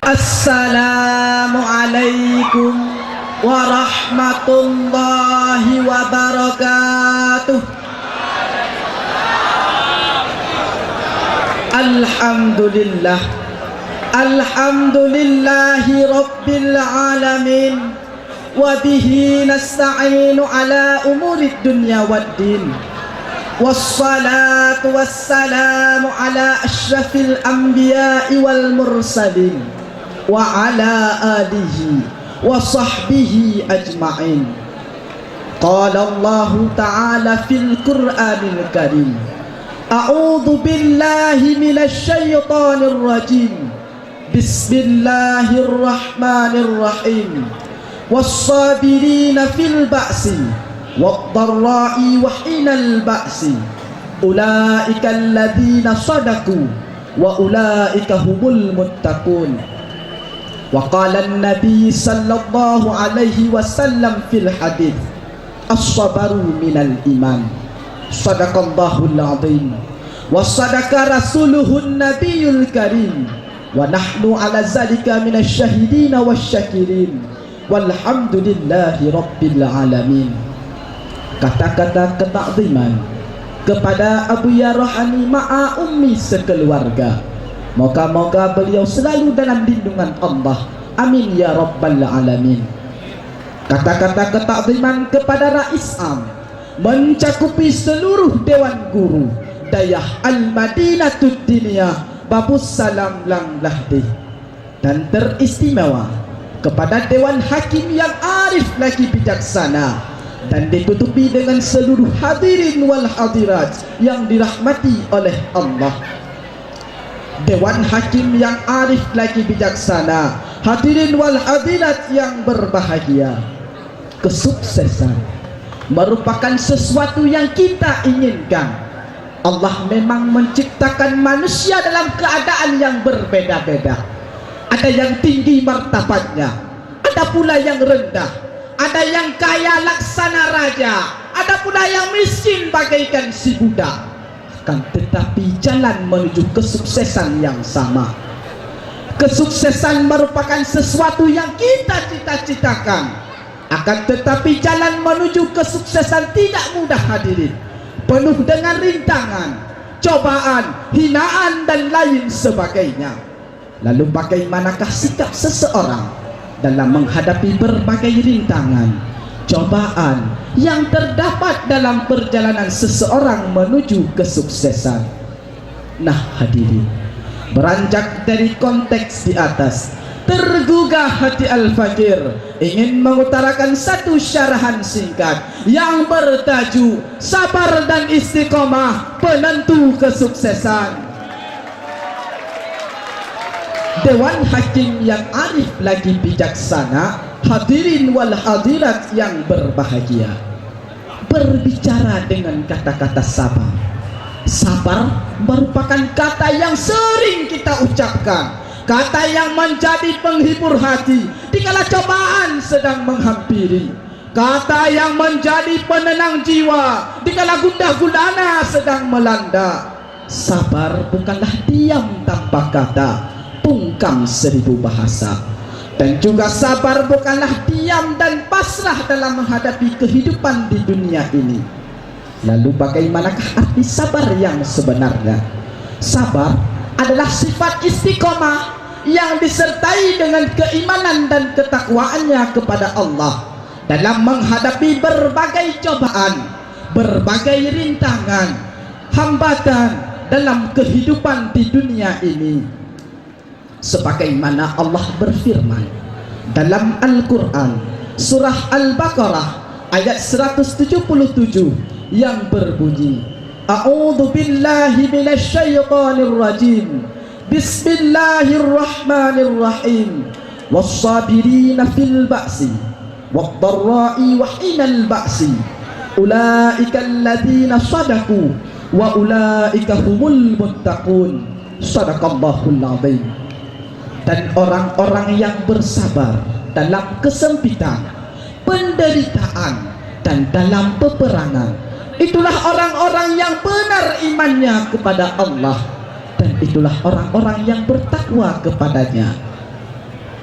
Assalamualaikum warahmatullahi wabarakatuh. Alhamdulillah, alhamdulillahi rabbil alamin, wa bihi nasta'inu ala umurid dunya waddin. Wassalatu wassalamu ala asyrafil anbiya'i wal mursalin wa ala alihi wa sahbihi ajma'in. Qala Allah ta'ala fil Qur'anil Karim, a'udzu billahi minasy syaithanir rajim. Bismillahirrahmanirrahim. Was-sabirina fil ba'si wad-dharra'i wa hinal ba'si ulaika alladzina shadaku wa ulaika humul muttaqun. Wa qala an-nabi sallallahu alaihi wasallam fil hadits, as-sabru minal iman. Shadaqallahul azim wa sadaqa rasuluhun nabiyul karim wa nahnu ala zalika minasy syahidin wasyakirin walhamdulillahi rabbil alamin. Kata-kata ketakziman kepada Abuya Rohani ma'a ummi sekeluarga. Moga-moga beliau selalu dalam lindungan Allah, amin ya rabbal alamin. Kata-kata ketakziman kepada Rais Am mencakupi seluruh Dewan Guru Dayah Al-Madinatud Diniyah Babus Salam Lang Lahdi, dan teristimewa kepada Dewan Hakim yang arif lagi bijaksana, dan ditutupi dengan seluruh hadirin wal hadirat yang dirahmati oleh Allah. Dewan Hakim yang arif lagi bijaksana, hadirin wal hadirat yang berbahagia. Kesuksesan merupakan sesuatu yang kita inginkan. Allah memang menciptakan manusia dalam keadaan yang berbeda-beda. Ada yang tinggi martabatnya, ada pula yang rendah. Ada yang kaya laksana raja, ada pula yang miskin bagaikan si budak. Akan tetapi jalan menuju kesuksesan yang sama. Kesuksesan merupakan sesuatu yang kita cita-citakan. Akan tetapi jalan menuju kesuksesan tidak mudah hadirin. Penuh dengan rintangan, cobaan, hinaan dan lain sebagainya. Lalu bagaimanakah sikap seseorang dalam menghadapi berbagai rintangan, cobaan yang terdapat dalam perjalanan seseorang menuju kesuksesan? Nah hadirin, beranjak dari konteks di atas, tergugah hati Al-Fakir ingin mengutarakan satu syarahan singkat yang bertajuk Sabar dan Istiqomah Penentu Kesuksesan. Dewan Hakim yang arif lagi bijaksana, hadirin wal hadirat yang berbahagia, berbicara dengan kata-kata sabar. Sabar merupakan kata yang sering kita ucapkan, kata yang menjadi penghibur hati dikala cobaan sedang menghampiri, kata yang menjadi penenang jiwa dikala gundah gulana sedang melanda. Sabar bukanlah diam tanpa kata, bungkam seribu bahasa. Dan juga sabar bukanlah diam dan pasrah dalam menghadapi kehidupan di dunia ini. Lalu bagaimanakah arti sabar yang sebenarnya? Sabar adalah sifat istiqomah yang disertai dengan keimanan dan ketakwaannya kepada Allah dalam menghadapi berbagai cobaan, berbagai rintangan, hambatan dalam kehidupan di dunia ini. Sebagaimana Allah berfirman dalam Al-Quran surah Al-Baqarah ayat 177 yang berbunyi, a'udzu billahi minasy syaithanir rajim, bismillahirrahmanirrahim, was-sabirina fil ba'si wad-dharra'i wa hinal ba'si ulaika alladzina shadaku wa ulaika humul muttaqun. Shadaqallahul azim. Dan orang-orang yang bersabar dalam kesempitan, penderitaan, dan dalam peperangan, itulah orang-orang yang benar imannya kepada Allah, dan itulah orang-orang yang bertakwa kepadanya.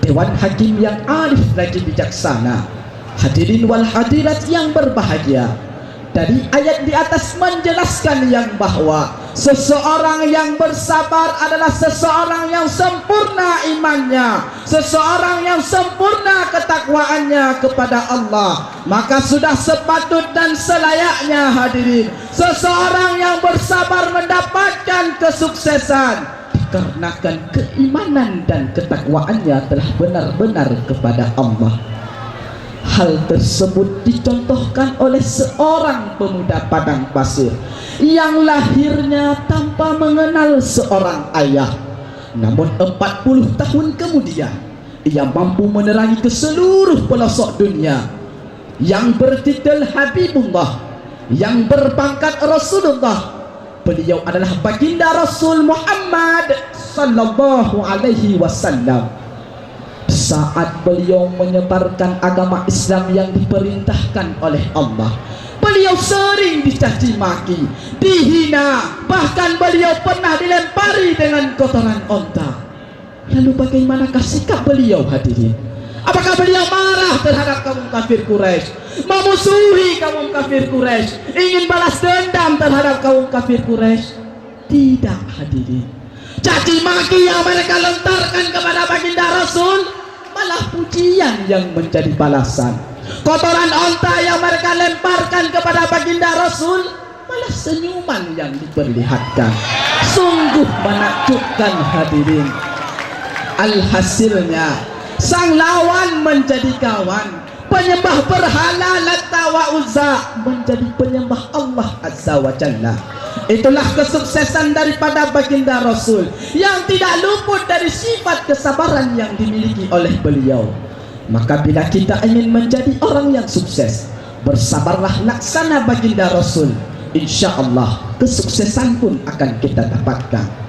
Dewan Hakim yang arif lagi bijaksana, hadirin wal hadirat yang berbahagia, dari ayat di atas menjelaskan yang bahwa seseorang yang bersabar adalah seseorang yang sempurna imannya, seseorang yang sempurna ketakwaannya kepada Allah. Maka sudah sepatut dan selayaknya hadirin, seseorang yang bersabar mendapatkan kesuksesan dikarenakan keimanan dan ketakwaannya telah benar-benar kepada Allah. Hal tersebut dicontohkan oleh seorang pemuda padang pasir yang lahirnya tanpa mengenal seorang ayah. Namun 40 tahun kemudian ia mampu menerangi ke seluruh pelosok dunia. Yang bertitel Habibullah, yang berpangkat Rasulullah, beliau adalah baginda Rasul Muhammad sallallahu alaihi wasallam. Saat beliau menyebarkan agama Islam yang diperintahkan oleh Allah, beliau sering dicaci maki, dihina, bahkan beliau pernah dilempari dengan kotoran onta. Lalu bagaimanakah sikap beliau hadirin? Apakah beliau marah terhadap kaum kafir Quraisy, memusuhi kaum kafir Quraisy, ingin balas dendam terhadap kaum kafir Quraisy? Tidak hadirin. Caci maki yang mereka lontarkan kepada baginda Rasul malah pujian yang menjadi balasan. Kotoran onta yang mereka lemparkan kepada baginda Rasul malah senyuman yang diperlihatkan. Sungguh menakjubkan hadirin. Alhasilnya sang lawan menjadi kawan, penyembah berhala Lata wa Uzza menjadi penyembah Allah Azza wa Jalla. Itulah kesuksesan daripada baginda Rasul yang tidak luput dari sifat kesabaran yang dimiliki oleh beliau. Maka bila kita ingin menjadi orang yang sukses, bersabarlah laksana baginda Rasul, insya Allah kesuksesan pun akan kita dapatkan.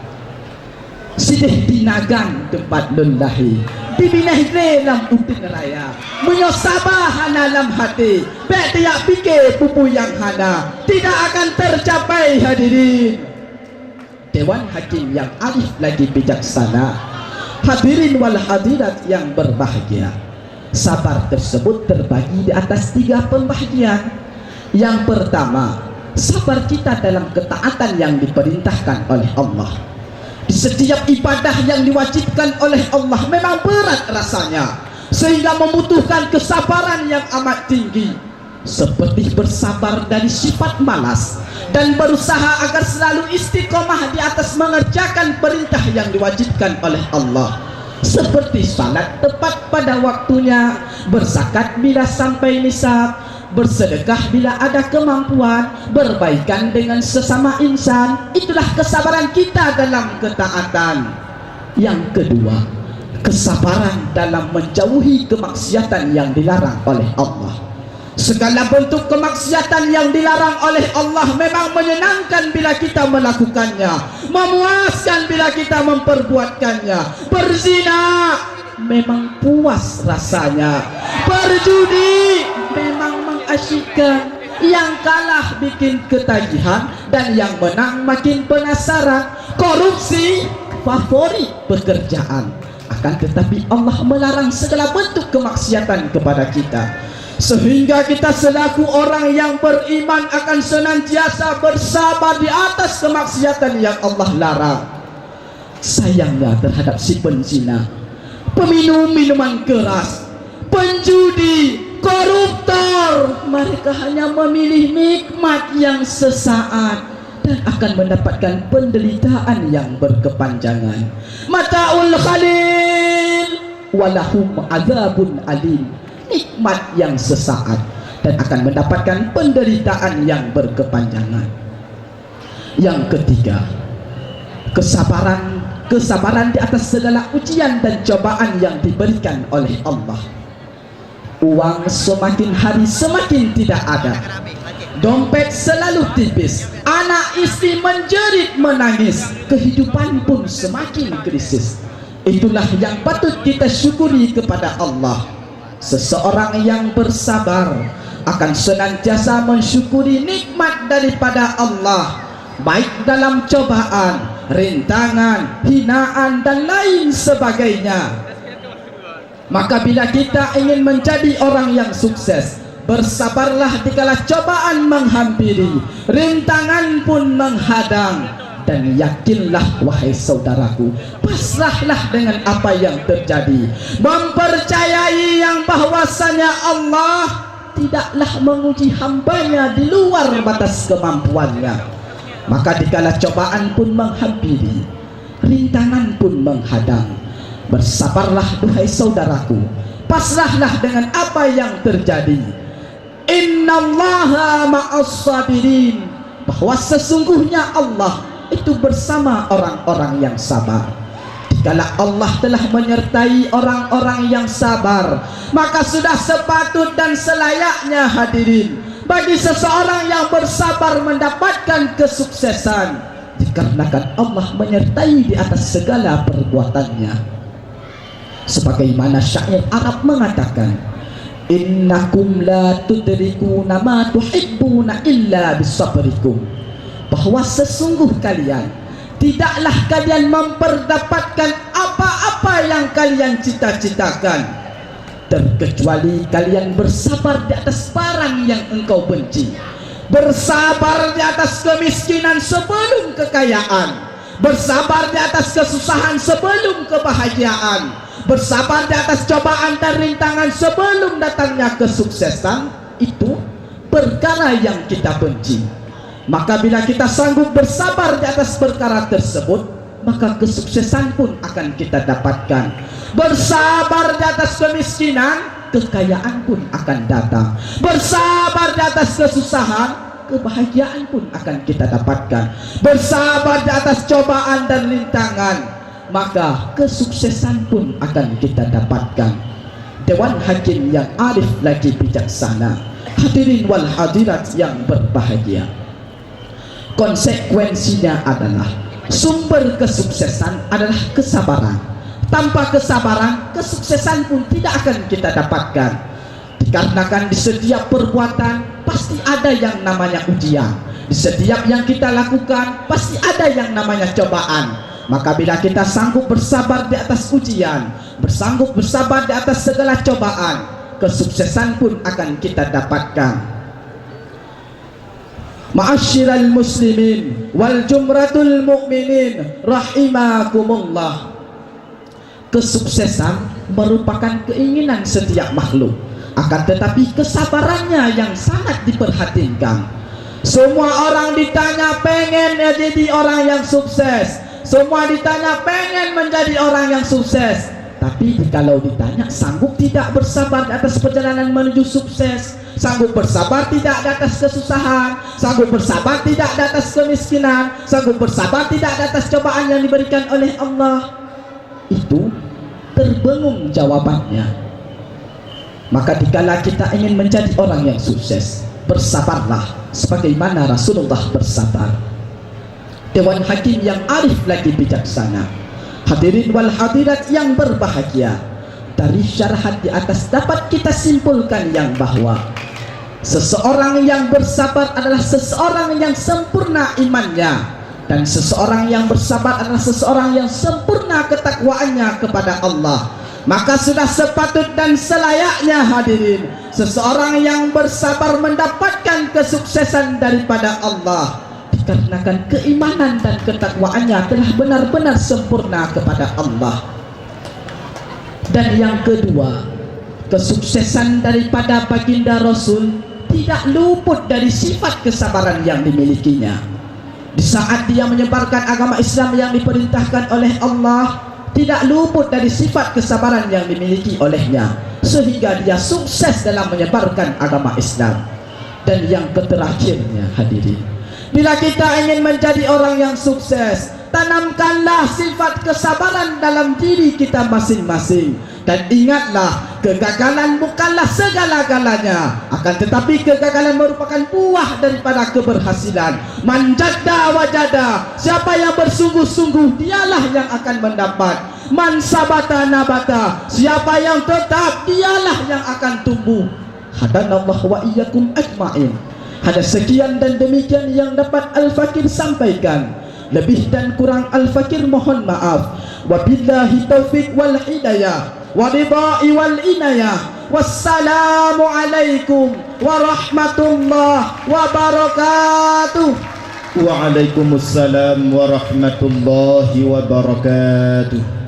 Sidih dinagan tempat lelahi, bibinah dalam utin raya, menyosabah hana dalam hati, baik tiap fikir pupu yang hana tidak akan tercapai hadirin. Dewan Hakim yang arif lagi bijaksana, hadirin wal hadirat yang berbahagia, sabar tersebut terbagi di atas 3 pembahagian. Yang pertama, sabar kita dalam ketaatan yang diperintahkan oleh Allah. Di setiap ibadah yang diwajibkan oleh Allah memang berat rasanya, sehingga membutuhkan kesabaran yang amat tinggi, seperti bersabar dari sifat malas dan berusaha agar selalu istiqomah di atas mengerjakan perintah yang diwajibkan oleh Allah, seperti salat tepat pada waktunya, berzakat bila sampai nisab, bersedekah bila ada kemampuan, berbaikan dengan sesama insan. Itulah kesabaran kita dalam ketaatan. Yang kedua, kesabaran dalam menjauhi kemaksiatan yang dilarang oleh Allah. Segala bentuk kemaksiatan yang dilarang oleh Allah memang menyenangkan bila kita melakukannya, memuaskan bila kita memperbuatkannya. Berzina memang puas rasanya, berjudi memang mengasyikkan, yang kalah bikin ketagihan dan yang menang makin penasaran. Korupsi favorit pekerjaan. Akan tetapi Allah melarang segala bentuk kemaksiatan kepada kita, sehingga kita selaku orang yang beriman akan senantiasa bersabar di atas kemaksiatan yang Allah larang. Sayangnya terhadap si penzina, peminum minuman keras, penjudi, koruptor, mereka hanya memilih nikmat yang sesaat dan akan mendapatkan penderitaan yang berkepanjangan. Mataul khalil walahum azabun alim, nikmat yang sesaat dan akan mendapatkan penderitaan yang berkepanjangan. Yang ketiga, kesabaran di atas segala ujian dan cobaan yang diberikan oleh Allah. Uang semakin hari semakin tidak ada, dompet selalu tipis, anak istri menjerit menangis, kehidupan pun semakin krisis. Itulah yang patut kita syukuri kepada Allah. Seseorang yang bersabar akan senantiasa mensyukuri nikmat daripada Allah, baik dalam cobaan, rintangan, hinaan dan lain sebagainya. Maka bila kita ingin menjadi orang yang sukses, bersabarlah dikala cobaan menghampiri, rintangan pun menghadang, dan yakinlah wahai saudaraku, pasrahlah dengan apa yang terjadi, mempercayai yang bahwasanya Allah tidaklah menguji hambanya di luar batas kemampuannya. Maka dikala cobaan pun menghampiri, rintangan pun menghadang, bersabarlah duhai saudaraku, pasrahlah dengan apa yang terjadi. Innallaha ma'as sabirin, bahwa sesungguhnya Allah itu bersama orang-orang yang sabar. Dikala Allah telah menyertai orang-orang yang sabar, maka sudah sepatut dan selayaknya hadirin bagi seseorang yang bersabar mendapatkan kesuksesan, dikarenakan Allah menyertai di atas segala perbuatannya. Sebagaimana syair Arab mengatakan, innakum la tudrikuna ma tuhibbuna illa bisabrikum, bahwa sesungguh kalian tidaklah kalian memperdapatkan apa-apa yang kalian cita-citakan, terkecuali kalian bersabar di atas barang yang engkau benci, bersabar di atas kemiskinan sebelum kekayaan, bersabar di atas kesusahan sebelum kebahagiaan, bersabar di atas cobaan dan rintangan sebelum datangnya kesuksesan. Itu perkara yang kita benci. Maka bila kita sanggup bersabar di atas perkara tersebut, maka kesuksesan pun akan kita dapatkan. Bersabar di atas kemiskinan, kekayaan pun akan datang. Bersabar di atas kesusahan, kebahagiaan pun akan kita dapatkan. Bersabar di atas cobaan dan rintangan, maka kesuksesan pun akan kita dapatkan. Dewan Hakim yang arif lagi bijaksana, hadirin wal hadirat yang berbahagia, konsekuensinya adalah sumber kesuksesan adalah kesabaran. Tanpa kesabaran, kesuksesan pun tidak akan kita dapatkan. Dikarenakan di setiap perbuatan pasti ada yang namanya ujian, di setiap yang kita lakukan pasti ada yang namanya cobaan. Maka bila kita sanggup bersabar di atas ujian, bersanggup bersabar di atas segala cobaan, kesuksesan pun akan kita dapatkan. Ma'asyiral muslimin wal jumratul mu'minin rahimakumullah, kesuksesan merupakan keinginan setiap makhluk, akan tetapi kesabarannya yang sangat diperhatikan. Semua orang ditanya pengen jadi orang yang sukses, semua ditanya pengen menjadi orang yang sukses, tapi kalau ditanya sanggup tidak bersabar di atas perjalanan menuju sukses, sanggup bersabar tidak di atas kesusahan, sanggup bersabar tidak di atas kemiskinan, sanggup bersabar tidak di atas cobaan yang diberikan oleh Allah, itu terbengung jawabannya. Maka dikala kita ingin menjadi orang yang sukses, bersabarlah sebagaimana Rasulullah bersabar. Dewan Hakim yang arif lagi bijaksana, hadirin wal hadirat yang berbahagia, dari syarahan di atas dapat kita simpulkan yang bahwa seseorang yang bersabar adalah seseorang yang sempurna imannya, dan seseorang yang bersabar adalah seseorang yang sempurna ketakwaannya kepada Allah. Maka sudah sepatut dan selayaknya hadirin, seseorang yang bersabar mendapatkan kesuksesan daripada Allah, dikarenakan keimanan dan ketakwaannya telah benar-benar sempurna kepada Allah. Dan yang kedua, kesuksesan daripada baginda Rasul tidak luput dari sifat kesabaran yang dimilikinya. Di saat dia menyebarkan agama Islam yang diperintahkan oleh Allah, tidak luput dari sifat kesabaran yang dimiliki olehnya, sehingga dia sukses dalam menyebarkan agama Islam. Dan yang terakhirnya hadirin, bila kita ingin menjadi orang yang sukses, tanamkanlah sifat kesabaran dalam diri kita masing-masing. Dan ingatlah, kegagalan bukanlah segala-galanya, akan tetapi kegagalan merupakan buah daripada keberhasilan. Man jadda wajada, siapa yang bersungguh-sungguh dialah yang akan mendapat. Man sabata nabata, siapa yang tetap dialah yang akan tumbuh. Hadanallahu wa iyyakum ajma'in. Ada sekian dan demikian yang dapat Al-Fakir sampaikan. Lebih dan kurang Al-Fakir mohon maaf. Wabillahi taufiq wal hidayah. waridha'i wal inayah. Wassalamualaikum warahmatullahi wabarakatuh. Waalaikumsalam warahmatullahi wabarakatuh.